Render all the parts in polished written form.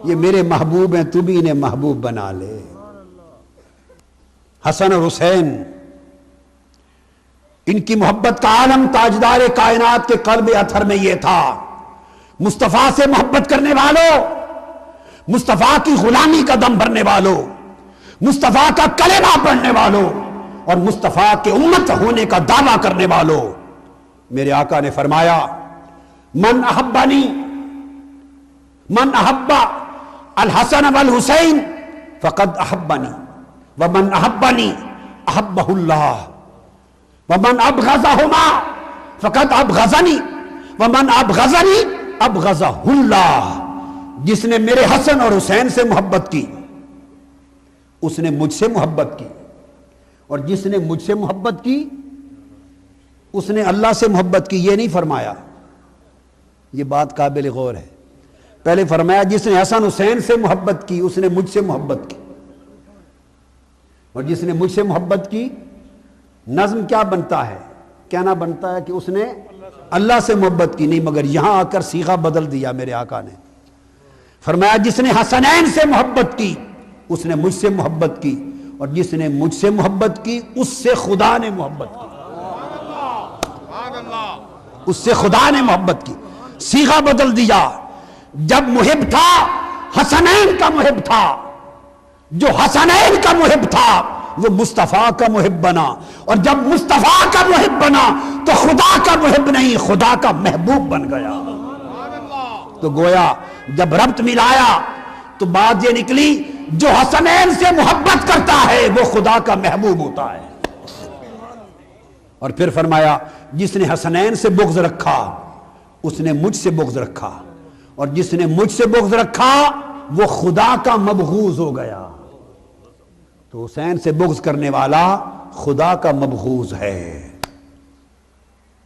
یہ میرے محبوب ہیں، تو بھی انہیں محبوب بنا لے۔ حسن اور حسین، ان کی محبت کا عالم تاجدار کائنات کے قلب اطہر میں یہ تھا، مصطفیٰ سے محبت کرنے والوں، مصطفیٰ کی غلامی کا دم بھرنے والوں، مصطفیٰ کا کلمہ پڑھنے والوں اور مصطفیٰ کے امت ہونے کا دعویٰ کرنے والوں، میرے آقا نے فرمایا من احبنی، من احب الحسن والحسین فقد احبنی ومن احبنی احبہ اللہ ومن ابغضہما فقد ابغضنی ومن ابغضنی ابغضہ اللہ۔ جس نے میرے حسن اور حسین سے محبت کی اس نے مجھ سے محبت کی، اور جس نے مجھ سے محبت کی اس نے اللہ سے محبت کی۔ یہ نہیں فرمایا، یہ بات قابل غور ہے، پہلے فرمایا جس نے حسن حسین سے محبت کی اس نے مجھ سے محبت کی، اور جس نے مجھ سے محبت کی، نظم کیا بنتا ہے، کہنا بنتا ہے کہ اس نے اللہ سے محبت کی، نہیں، مگر یہاں آ کر صیغہ بدل دیا میرے آقا نے، فرمایا جس نے حسنین سے محبت کی اس نے مجھ سے محبت کی، اور جس نے مجھ سے محبت کی اس سے خدا نے محبت کی، اس سے خدا نے محبت کی۔ صیغہ بدل دیا، جب محب تھا حسنین کا محب تھا، جو حسنین کا محب تھا وہ مصطفیٰ کا محب بنا، اور جب مصطفیٰ کا محب بنا تو خدا کا محب نہیں، خدا کا محبوب بن گیا۔ تو گویا جب ربط ملایا تو بات یہ نکلی جو حسنین سے محبت کرتا ہے وہ خدا کا محبوب ہوتا ہے۔ اور پھر فرمایا جس نے حسنین سے بغض رکھا اس نے مجھ سے بغض رکھا، اور جس نے مجھ سے بغض رکھا وہ خدا کا مبغوض ہو گیا۔ تو حسین سے بغض کرنے والا خدا کا مبغوض ہے۔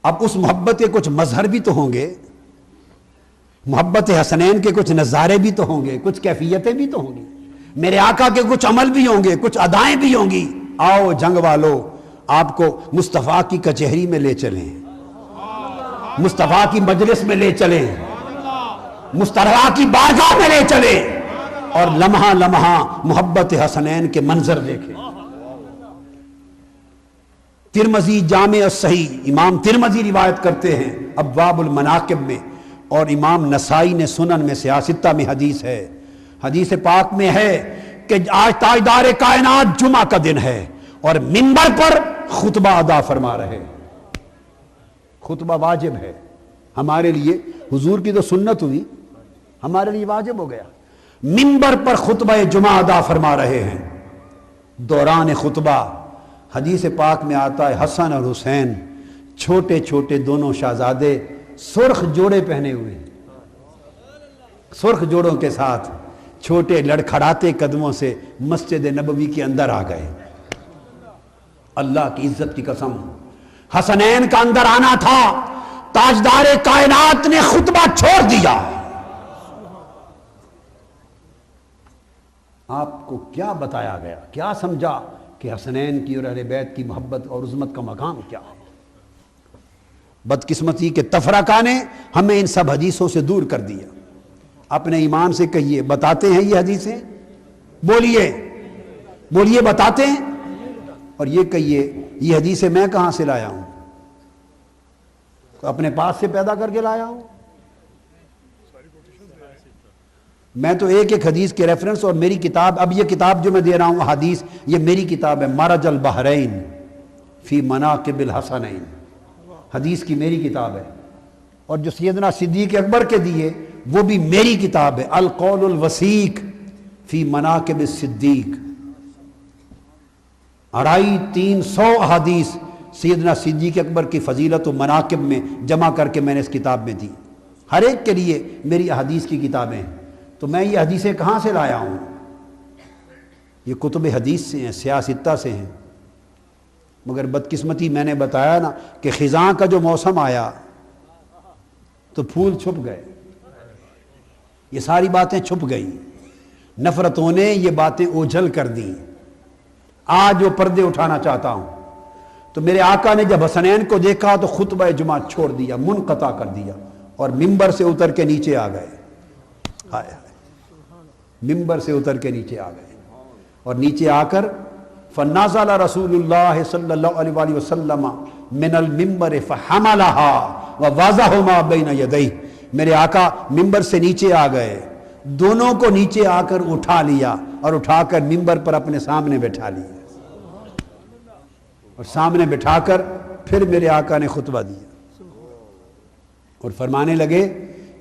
اب اس محبت کے کچھ مظہر بھی تو ہوں گے، محبت حسنین کے کچھ نظارے بھی تو ہوں گے، کچھ کیفیتیں بھی تو ہوں گی، میرے آقا کے کچھ عمل بھی ہوں گے، کچھ ادائیں بھی ہوں گی۔ آؤ جنگ والو، آپ کو مصطفیٰ کی کچہری میں لے چلیں، مصطفیٰ کی مجلس میں لے چلیں، مصطفیٰ کی بارگاہ میں لے چلیں، اور لمحہ لمحہ محبت حسنین کے منظر دیکھیں۔ ترمذی جامع الصحیح، امام ترمذی روایت کرتے ہیں ابواب المناقب میں، اور امام نسائی نے سنن میں سیاستہ میں حدیث ہے، حدیث پاک میں ہے کہ آج تاجدار کائنات جمعہ کا دن ہے اور منبر پر خطبہ ادا فرما رہے، خطبہ واجب ہے ہمارے لیے، حضور کی تو سنت ہوئی، ہمارے لیے واجب ہو گیا۔ منبر پر خطبہ جمعہ ادا فرما رہے ہیں، دوران خطبہ حدیث پاک میں آتا ہے حسن اور حسین چھوٹے چھوٹے دونوں شہزادے سرخ جوڑے پہنے ہوئے ہیں، سرخ جوڑوں کے ساتھ چھوٹے لڑکھڑاتے قدموں سے مسجد نبوی کے اندر آ گئے۔ اللہ کی عزت کی قسم، حسنین کا اندر آنا تھا، تاجدار کائنات نے خطبہ چھوڑ دیا۔ آپ کو کیا بتایا گیا، کیا سمجھا کہ حسنین کی اور اہل بیت کی محبت اور عظمت کا مقام کیا ہے؟ بدقسمتی کے تفرقہ نے ہمیں ان سب حدیثوں سے دور کر دیا۔ اپنے ایمان سے کہیے بتاتے ہیں یہ حدیثیں؟ بولیے بولیے بتاتے ہیں؟ اور یہ کہیے یہ حدیثیں میں کہاں سے لایا ہوں؟ اپنے پاس سے پیدا کر کے لایا ہوں؟ میں تو ایک ایک حدیث کے ریفرنس، اور میری کتاب، اب یہ کتاب جو میں دے رہا ہوں حدیث، یہ میری کتاب ہے مرج البحرین فی مناقب الحسنین، حدیث کی میری کتاب ہے، اور جو سیدنا صدیق اکبر کے دیے وہ بھی میری کتاب ہے القول الوثیق فی مناقب الصدیق، 250-300 احادیث سیدنا صدیق اکبر کی فضیلت و مناقب میں جمع کر کے میں نے اس کتاب میں دی، ہر ایک کے لیے میری احادیث کی کتابیں ہیں۔ تو میں یہ حدیثیں کہاں سے لایا ہوں؟ یہ کتب حدیث سے ہیں، سیاستہ سے ہیں، مگر بدقسمتی میں نے بتایا نا کہ خزاں کا جو موسم آیا تو پھول چھپ گئے، یہ ساری باتیں چھپ گئیں، نفرتوں نے یہ باتیں اوجھل کر دیں۔ آج وہ پردے اٹھانا چاہتا ہوں، تو میرے آقا نے جب حسنین کو دیکھا تو خطبہ جمعہ چھوڑ دیا، منقطع کر دیا، اور منبر سے اتر کے نیچے آ گئے۔ ہائے ہائے، ممبر سے اتر کے نیچے آ گئے اور نیچے آ کر فنازل رسول اللہ صلی اللہ علیہ وآلہ وسلم من الممبر فحملها ووضعهما بین یدیہ، میرے آقا ممبر سے نیچے آ گئے، دونوں کو نیچے آ کر اٹھا لیا اور اٹھا کر ممبر پر اپنے سامنے بٹھا لیا، اور سامنے بٹھا کر پھر میرے آقا نے خطبہ دیا اور فرمانے لگے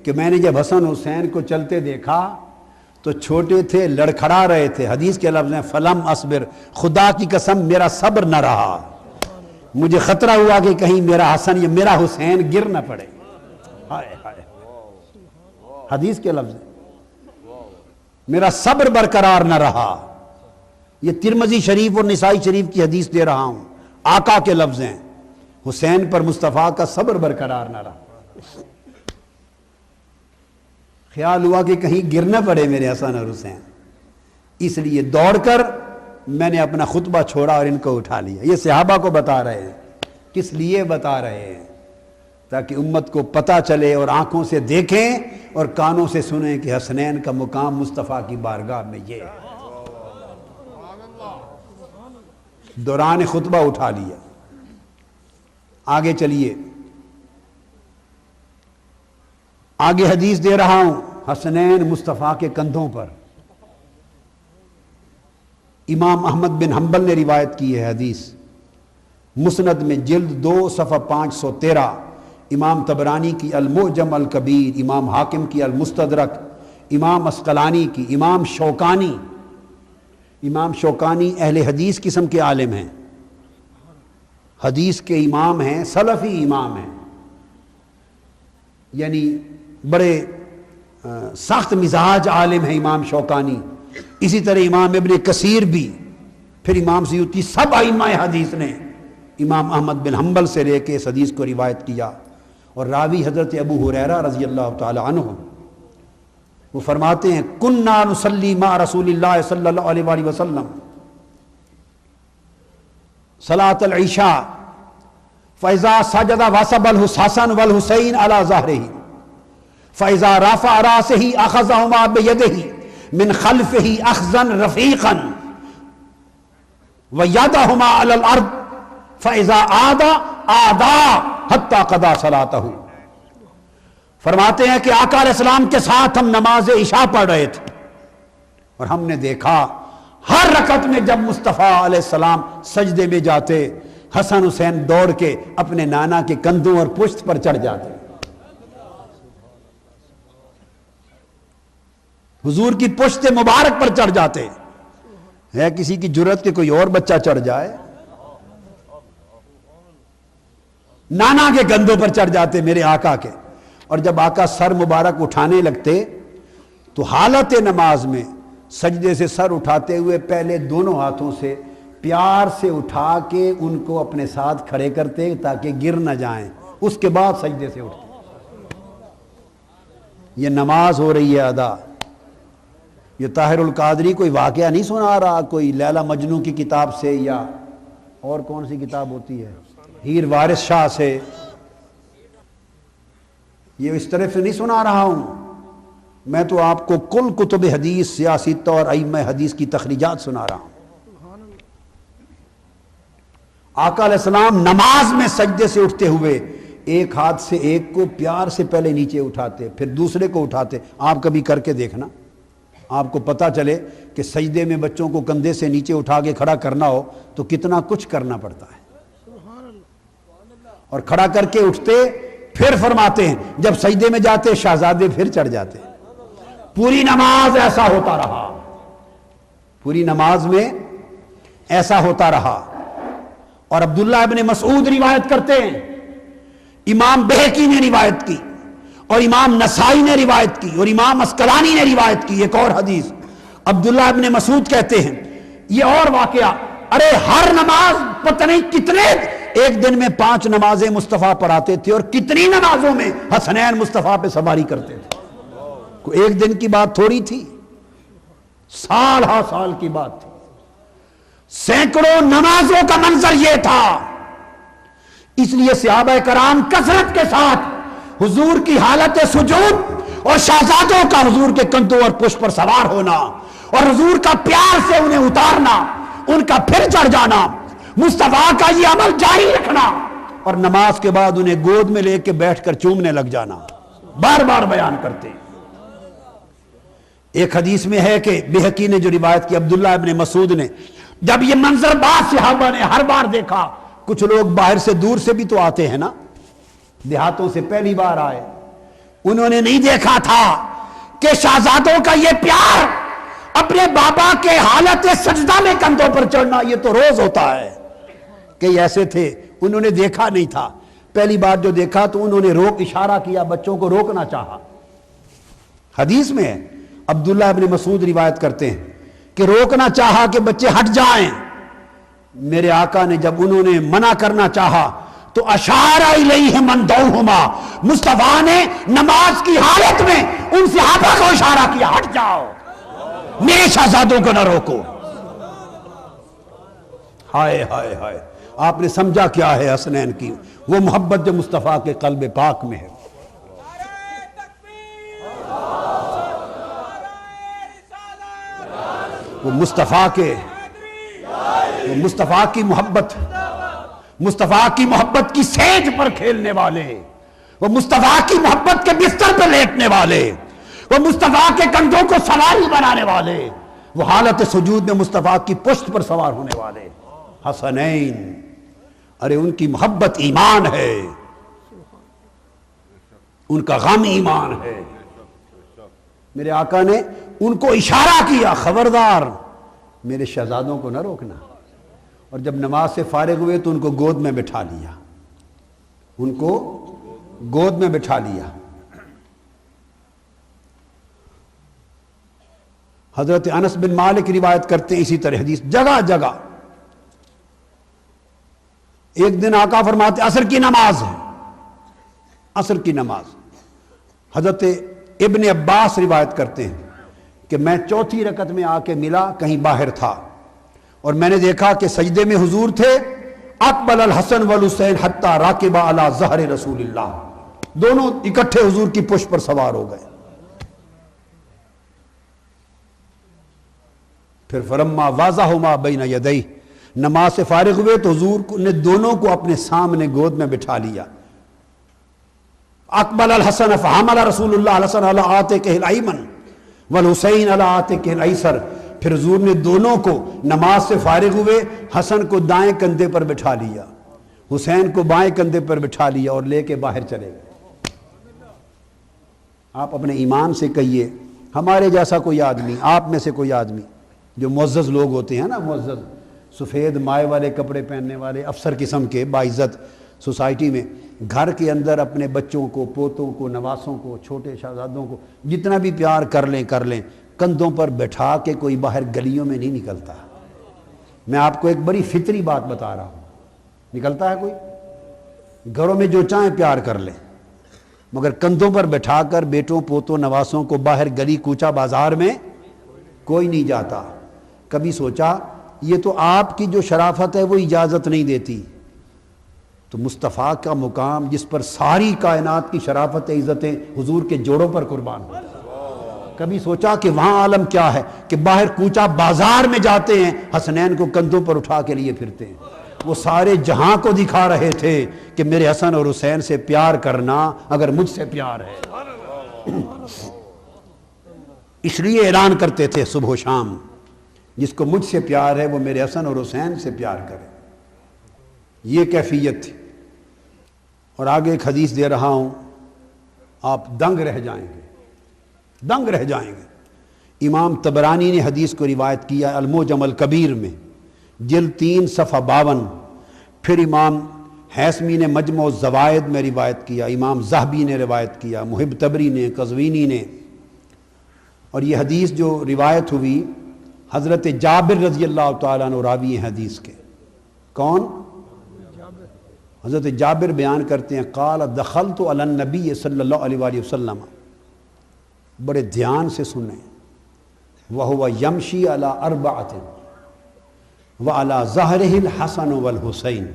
کہ میں نے جب حسن حسین کو چلتے دیکھا تو چھوٹے تھے، لڑکھڑا رہے تھے، حدیث کے لفظ ہیں فلم اصبر، خدا کی قسم میرا صبر نہ رہا، مجھے خطرہ ہوا کہ کہیں میرا حسن یا میرا حسین گر نہ پڑے، ہائے ہائے، حدیث کے لفظ ہیں میرا صبر برقرار نہ رہا، یہ ترمذی شریف اور نسائی شریف کی حدیث دے رہا ہوں، آقا کے لفظ ہیں، حسین پر مصطفیٰ کا صبر برقرار نہ رہا، خیال ہوا کہ کہیں گر نہ پڑے میرے حسن اور حسین، اس لیے دوڑ کر میں نے اپنا خطبہ چھوڑا اور ان کو اٹھا لیا۔ یہ صحابہ کو بتا رہے ہیں، کس لیے بتا رہے ہیں؟ تاکہ امت کو پتہ چلے اور آنکھوں سے دیکھیں اور کانوں سے سنیں کہ حسنین کا مقام مصطفیٰ کی بارگاہ میں یہ ہے۔ دوران خطبہ اٹھا لیا، آگے چلیے، آگے حدیث دے رہا ہوں، حسنین مصطفیٰ کے کندھوں پر۔ امام احمد بن حنبل نے روایت کی ہے حدیث، مسند میں جلد 2 صفحہ 513، امام طبرانی کی المعجم الکبیر، امام حاکم کی المستدرک، امام عسقلانی کی، امام شوکانی اہل حدیث قسم کے عالم ہیں، حدیث کے امام ہیں، سلفی امام ہیں، یعنی بڑے سخت مزاج عالم ہیں امام شوکانی، اسی طرح امام ابن کثیر بھی، پھر امام سیوطی، سب ائمہ حدیث نے امام احمد بن حنبل سے لے کے اس حدیث کو روایت کیا، اور راوی حضرت ابو ہریرہ رضی اللہ تعالی عنہ، وہ فرماتے ہیں کننا نصلی مع رسول اللہ صلی اللہ علیہ وآلہ وسلم صلاۃ العشاء فاذا سجد وصب الحسن والحسین علی ظہرہ فاذا رفع راسہ اخذہما بیدہ من خلفہ اخذا رفیقا ویدہما علی الارض فاذا عادا حتی قضا صلاتہ۔ فرماتے ہیں کہ آقا علیہ السلام کے ساتھ ہم نماز عشاء پڑھ رہے تھے اور ہم نے دیکھا ہر رکعت میں جب مصطفیٰ علیہ السلام سجدے میں جاتے، حسن حسین دوڑ کے اپنے نانا کے کندھوں اور پشت پر چڑھ جاتے، حضور کی پشت مبارک پر چڑھ جاتے۔ ہے کسی کی جرت کہ کوئی اور بچہ چڑھ جائے؟ نانا کے کندھوں پر چڑھ جاتے میرے آقا کے، اور جب آقا سر مبارک اٹھانے لگتے تو حالت نماز میں سجدے سے سر اٹھاتے ہوئے پہلے دونوں ہاتھوں سے پیار سے اٹھا کے ان کو اپنے ساتھ کھڑے کرتے تاکہ گر نہ جائیں، اس کے بعد سجدے سے اٹھتے۔ یہ نماز ہو رہی ہے ادا، یہ طاہر القادری کوئی واقعہ نہیں سنا رہا، کوئی لیلا مجنوں کی کتاب سے یا اور کون سی کتاب ہوتی ہے ہیر وارث شاہ سے، یہ اس طرح سے نہیں سنا رہا ہوں، میں تو آپ کو کل کتب حدیث، سیاستہ اور ائمہ حدیث کی تخریجات سنا رہا ہوں۔ آقا علیہ السلام نماز میں سجدے سے اٹھتے ہوئے ایک ہاتھ سے ایک کو پیار سے پہلے نیچے اٹھاتے، پھر دوسرے کو اٹھاتے۔ آپ کبھی کر کے دیکھنا، آپ کو پتہ چلے کہ سجدے میں بچوں کو کندھے سے نیچے اٹھا کے کھڑا کرنا ہو تو کتنا کچھ کرنا پڑتا ہے، اور کھڑا کر کے اٹھتے پھر فرماتے ہیں جب سجدے میں جاتے شہزادے پھر چڑھ جاتے۔ پوری نماز ایسا ہوتا رہا، پوری نماز میں ایسا ہوتا رہا۔ اور عبداللہ ابن مسعود روایت کرتے ہیں، امام بہقی نے روایت کی اور امام نسائی نے روایت کی اور امام عسقلانی نے روایت کی ایک اور حدیث۔ عبداللہ ابن مسعود کہتے ہیں یہ اور واقعہ، ارے ہر نماز پتہ نہیں کتنے، ایک دن میں 5 نمازیں مصطفیٰ پڑھاتے تھے اور کتنی نمازوں میں حسنین مصطفیٰ پہ سواری کرتے تھے۔ کوئی ایک دن کی بات تھوڑی تھی، سال ہا سال کی بات تھی، سینکڑوں نمازوں کا منظر یہ تھا۔ اس لیے صحابہ کرام کثرت کے ساتھ حضور کی حالت سجود اور شہزادوں کا حضور کے کندھوں اور پشت پر سوار ہونا اور حضور کا پیار سے انہیں اتارنا، ان کا پھر چڑھ جانا، مصطفیٰ کا یہ عمل جاری رکھنا اور نماز کے بعد انہیں گود میں لے کے بیٹھ کر چومنے لگ جانا، بار بار بیان کرتے ہیں۔ ایک حدیث میں ہے کہ بہقی نے جو روایت کی، عبداللہ ابن مسعود نے، جب یہ منظر بعض صحابہ نے ہر بار دیکھا، کچھ لوگ باہر سے دور سے بھی تو آتے ہیں نا، دیہاتوں سے پہلی بار آئے، انہوں نے نہیں دیکھا تھا کہ شہزادوں کا یہ پیار، اپنے بابا کے حالت سجدہ میں کندھوں پر چڑھنا، یہ تو روز ہوتا ہے کہ ایسے تھے، انہوں نے دیکھا نہیں تھا۔ پہلی بار جو دیکھا تو انہوں نے اشارہ کیا، بچوں کو روکنا چاہا۔ حدیث میں ہے، عبداللہ ابن مسعود روایت کرتے ہیں کہ روکنا چاہا کہ بچے ہٹ جائیں، میرے آقا نے جب انہوں نے منع کرنا چاہا تو اشار الیہ من دعوہما، مصطفیٰ نے نماز کی حالت میں ان صحابہ کو اشارہ کیا، ہٹ جاؤ، میرے شہزادوں کو نہ روکو۔ ہائے ہائے ہائے، آپ نے سمجھا کیا ہے حسنین کی وہ محبت جو مصطفیٰ کے قلب پاک میں ہے۔ وہ مصطفیٰ کی محبت، مصطفیٰ کی محبت کی سیج پر کھیلنے والے، وہ مصطفیٰ کی محبت کے بستر پر لیٹنے والے، وہ مصطفیٰ کے کندھوں کو سواری بنانے والے، وہ حالت سجود میں مصطفیٰ کی پشت پر سوار ہونے والے حسنین، ارے ان کی محبت ایمان ہے، ان کا غم ایمان ہے۔ میرے آقا نے ان کو اشارہ کیا، خبردار میرے شہزادوں کو نہ روکنا، اور جب نماز سے فارغ ہوئے تو ان کو گود میں بٹھا لیا، ان کو گود میں بٹھا لیا۔ حضرت انس بن مالک روایت کرتے ہیں اسی طرح حدیث جگہ جگہ۔ ایک دن آقا فرماتے عصر کی نماز ہے، عصر کی نماز، حضرت ابن عباس روایت کرتے ہیں کہ میں چوتھی رکعت میں آ کے ملا، کہیں باہر تھا، اور میں نے دیکھا کہ سجدے میں حضور تھے، اقبل الحسن والحسین حتی راکبا علی ظہر رسول اللہ، دونوں اکٹھے حضور کی پشت پر سوار ہو گئے۔ پھر فرما واضحہما بین یدیہ، نماز سے فارغ ہوئے تو حضور نے دونوں کو اپنے سامنے گود میں بٹھا لیا۔ اقبل الحسن فحمل رسول اللہ الحسن علی عاتقہ الایمن والحسین علی عاتقہ الایسر، پھر حضور نے دونوں کو نماز سے فارغ ہوئے، حسن کو دائیں کندھے پر بٹھا لیا، حسین کو بائیں کندھے پر بٹھا لیا اور لے کے باہر چلے گئے۔ آپ اپنے ایمان سے کہیے، ہمارے جیسا کوئی آدمی، آپ میں سے کوئی آدمی جو معزز لوگ ہوتے ہیں نا، معزز سفید مائے والے کپڑے پہننے والے افسر قسم کے باعزت سوسائٹی میں، گھر کے اندر اپنے بچوں کو، پوتوں کو، نواسوں کو، چھوٹے شہزادوں کو جتنا بھی پیار کر لیں، کندھوں پر بٹھا کے کوئی باہر گلیوں میں نہیں نکلتا۔ میں آپ کو ایک بڑی فطری بات بتا رہا ہوں، نکلتا ہے کوئی؟ گھروں میں جو چاہیں پیار کر لیں، مگر کندھوں پر بٹھا کر بیٹوں، پوتوں، نواسوں کو باہر گلی کوچہ بازار میں کوئی نہیں جاتا۔ کبھی سوچا یہ تو آپ کی جو شرافت ہے وہ اجازت نہیں دیتی، تو مصطفیٰ کا مقام جس پر ساری کائنات کی شرافت عزتیں حضور کے جوڑوں پر قربان ہو، کبھی سوچا کہ وہاں عالم کیا ہے کہ باہر کوچہ بازار میں جاتے ہیں، حسنین کو کندھوں پر اٹھا کے لیے پھرتے ہیں۔ وہ سارے جہاں کو دکھا رہے تھے کہ میرے حسن اور حسین سے پیار کرنا اگر مجھ سے پیار ہے، اس لیے اعلان کرتے تھے صبح و شام، جس کو مجھ سے پیار ہے وہ میرے حسن اور حسین سے پیار کرے۔ یہ کیفیت تھی۔ اور آگے ایک حدیث دے رہا ہوں، آپ دنگ رہ جائیں گے، دنگ رہ جائیں گے۔ امام طبرانی نے حدیث کو روایت کیا المعجم الکبیر میں، جلد 3 صفحہ 52۔ پھر امام حیثمی نے مجمع الزوائد میں روایت کیا، امام ذہبی نے روایت کیا، محب طبری نے، قزوینی نے۔ اور یہ حدیث جو روایت ہوئی حضرت جابر رضی اللہ تعالیٰ عنہ راوی ہیں حدیث کے۔ کون؟ حضرت جابر بیان کرتے ہیں قال دخلت علی النبی صلی اللہ علیہ وآلہ وسلم، بڑے دھیان سے سنیں، وہو یمشی علی 4 وعلی ظہرہ الحسن والحسین۔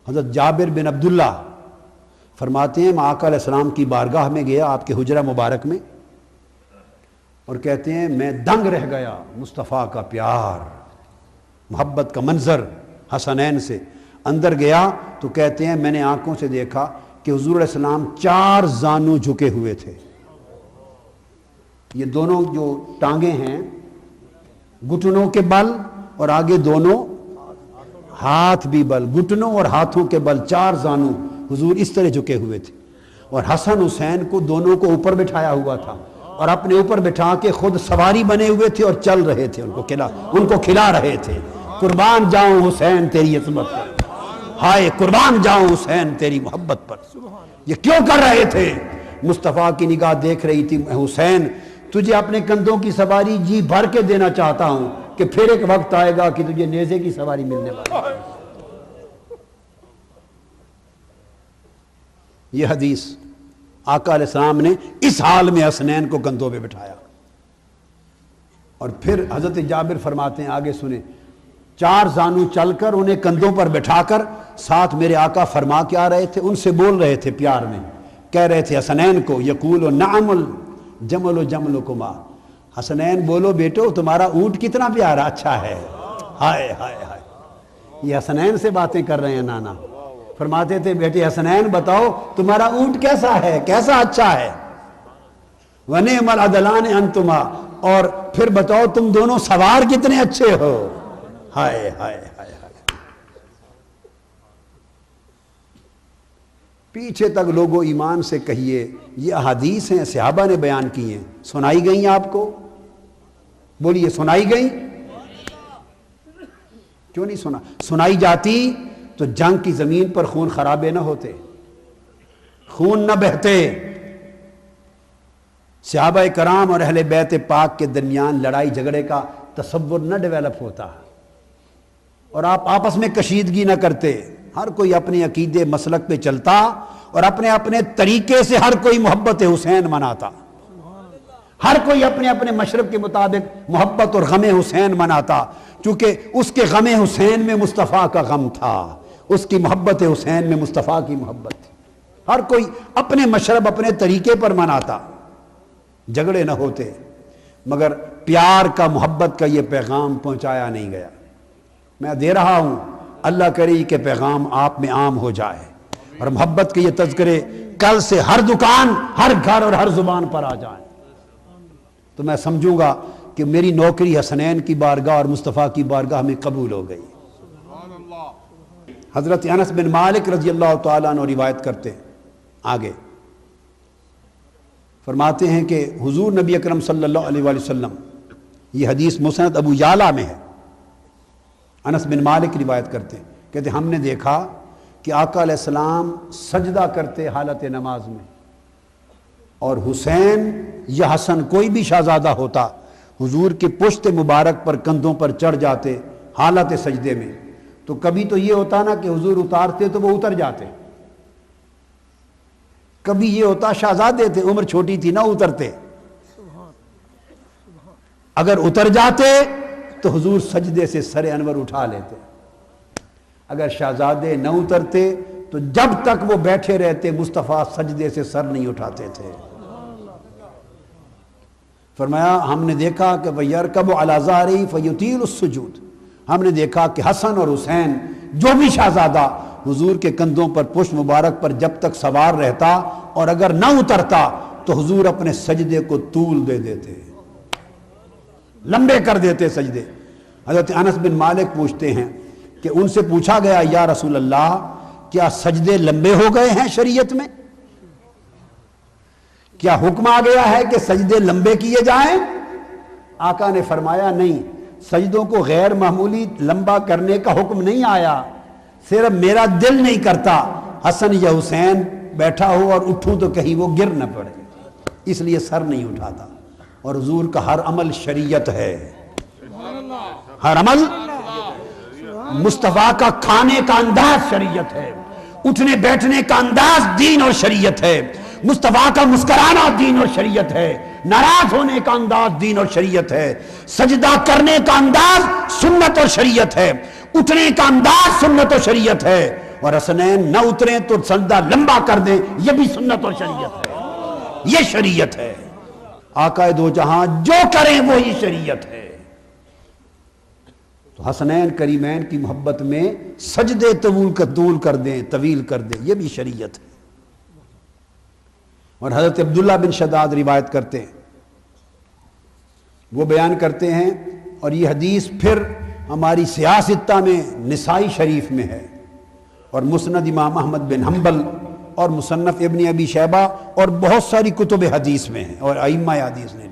حضرت جابر بن عبداللہ فرماتے ہیں میں آقا علیہ السلام کی بارگاہ میں گیا، آپ کے حجرہ مبارک میں، اور کہتے ہیں میں دنگ رہ گیا، مصطفیٰ کا پیار، محبت کا منظر حسنین سے۔ اندر گیا تو کہتے ہیں میں نے آنکھوں سے دیکھا کہ حضور علیہ السلام 4 زانو جھکے ہوئے تھے۔ یہ دونوں جو ٹانگیں ہیں گھٹنوں کے بل اور آگے دونوں ہاتھ بھی بل، گھٹنوں اور ہاتھوں کے بل 4 زانو حضور اس طرح جھکے ہوئے تھے، اور حسن حسین کو دونوں کو اوپر بٹھایا ہوا تھا، اور اپنے اوپر بٹھا کے خود سواری بنے ہوئے تھے اور چل رہے تھے، ان کو کھلا رہے تھے۔ قربان جاؤں حسین تیری عظمت پر، ہائے قربان جاؤں حسین تیری محبت پر۔ یہ کیوں کر رہے تھے؟ مصطفیٰ کی نگاہ دیکھ رہی تھی، حسین تجھے اپنے کندھوں کی سواری جی بھر کے دینا چاہتا ہوں کہ پھر ایک وقت آئے گا کہ تجھے نیزے کی سواری ملنے والی ہے۔ یہ حدیث آقا علیہ السلام نے اس حال میں حسنین کو کندھوں پہ بٹھایا۔ اور پھر حضرت جابر فرماتے ہیں، آگے سنیں، 4 زانو چل کر انہیں کندھوں پر بٹھا کر ساتھ میرے آقا فرما کے آ رہے تھے، ان سے بول رہے تھے پیار میں، کہہ رہے تھے حسنین کو، یقول نعم الجمل جملکما، حسنین بولو بیٹو تمہارا اونٹ کتنا پیارا اچھا ہے۔ ہائے ہائے ہائے، یہ حسنین سے باتیں کر رہے ہیں نانا۔ فرماتے تھے بیٹے حسنین بتاؤ تمہارا اونٹ کیسا ہے، کیسا اچھا ہے۔ وَنِعْمَ الْعَدْلَانِ أَنْتُمَا، اور پھر بتاؤ تم دونوں سوار کتنے اچھے ہو۔ ہائے ہائے ہائے ہائے، پیچھے تک لوگوں ایمان سے کہیے، یہ احادیث ہیں صحابہ نے بیان کی ہیں، سنائی گئیں آپ کو؟ بولیے سنائی گئیں؟ کیوں نہیں سنائی جاتی تو جنگ کی زمین پر خون خرابے نہ ہوتے، خون نہ بہتے، صحابہ کرام اور اہل بیت پاک کے درمیان لڑائی جھگڑے کا تصور نہ ڈیولپ ہوتا، اور آپ آپس میں کشیدگی نہ کرتے، ہر کوئی اپنے عقیدے مسلک پہ چلتا اور اپنے اپنے طریقے سے ہر کوئی محبت حسین مناتا، ہر کوئی اپنے اپنے مشرب کے مطابق محبت اور غم حسین مناتا، چونکہ اس کے غم حسین میں مصطفیٰ کا غم تھا، اس کی محبت حسین میں مصطفیٰ کی محبت تھی، ہر کوئی اپنے مشرب اپنے طریقے پر مناتا، جھگڑے نہ ہوتے، مگر پیار کا محبت کا یہ پیغام پہنچایا نہیں گیا۔ میں دے رہا ہوں، اللہ کرے کہ پیغام آپ میں عام ہو جائے، اور محبت کے یہ تذکرے کل سے ہر دکان، ہر گھر اور ہر زبان پر آ جائیں، تو میں سمجھوں گا کہ میری نوکری حسنین کی بارگاہ اور مصطفیٰ کی بارگاہ میں قبول ہو گئی۔ حضرت انس بن مالک رضی اللہ تعالیٰ عنہ روایت کرتے ہیں، آگے فرماتے ہیں کہ حضور نبی اکرم صلی اللہ علیہ وآلہ وسلم، یہ حدیث مسند ابو یعلا میں ہے، انس بن مالک روایت کرتے ہیں، کہتے ہم نے دیکھا کہ آقا علیہ السلام سجدہ کرتے حالت نماز میں، اور حسین یا حسن کوئی بھی شہزادہ ہوتا حضور کی پشت مبارک پر کندھوں پر چڑھ جاتے حالت سجدے میں، تو کبھی تو یہ ہوتا نا کہ حضور اتارتے تو وہ اتر جاتے، کبھی یہ ہوتا شہزادے تھے عمر چھوٹی تھی نہ اترتے، اگر اتر جاتے تو حضور سجدے سے سر انور اٹھا لیتے، اگر شہزادے نہ اترتے تو جب تک وہ بیٹھے رہتے مصطفیٰ سجدے سے سر نہیں اٹھاتے تھے۔ فرمایا ہم نے دیکھا کہ وَيَرْكَبُ عَلَى ظَهْرِهِ فَيُطِيلُ السُّجُودَ، ہم نے دیکھا کہ حسن اور حسین جو بھی شہزادہ حضور کے کندھوں پر پشت مبارک پر جب تک سوار رہتا اور اگر نہ اترتا تو حضور اپنے سجدے کو طول دے دیتے، لمبے کر دیتے سجدے۔ حضرت انس بن مالک پوچھتے ہیں کہ ان سے پوچھا گیا یا رسول اللہ کیا سجدے لمبے ہو گئے ہیں شریعت میں؟ کیا حکم آ گیا ہے کہ سجدے لمبے کیے جائیں؟ آقا نے فرمایا نہیں، سجدوں کو غیر معمولی لمبا کرنے کا حکم نہیں آیا، صرف میرا دل نہیں کرتا حسن یا حسین بیٹھا ہو اور اٹھوں تو کہیں وہ گر نہ پڑے، اس لیے سر نہیں اٹھاتا۔ اور حضور کا ہر عمل شریعت ہے، ہر عمل، مصطفیٰ کا کھانے کا انداز شریعت ہے، اٹھنے بیٹھنے کا انداز دین اور شریعت ہے، مصطفیٰ کا مسکرانا دین اور شریعت ہے، ناراض ہونے کا انداز دین اور شریعت ہے، سجدہ کرنے کا انداز سنت اور شریعت ہے، اٹھنے کا انداز سنت اور شریعت ہے، اور حسنین نہ اتریں تو سجدہ لمبا کر دیں، یہ بھی سنت اور شریعت ہے، یہ شریعت ہے۔ آقا دو جہاں جو کریں وہی شریعت ہے۔ تو حسنین کریمین کی محبت میں سجدے طول کر دیں، طویل کر دیں، یہ بھی شریعت ہے۔ اور حضرت عبداللہ بن شداد روایت کرتے ہیں، وہ بیان کرتے ہیں، اور یہ حدیث پھر ہماری سیاستہ میں نسائی شریف میں ہے، اور مسند امام احمد بن حنبل اور مصنف ابن ابی شیبہ اور بہت ساری کتب حدیث میں ہیں، اور ائمہ حدیث نے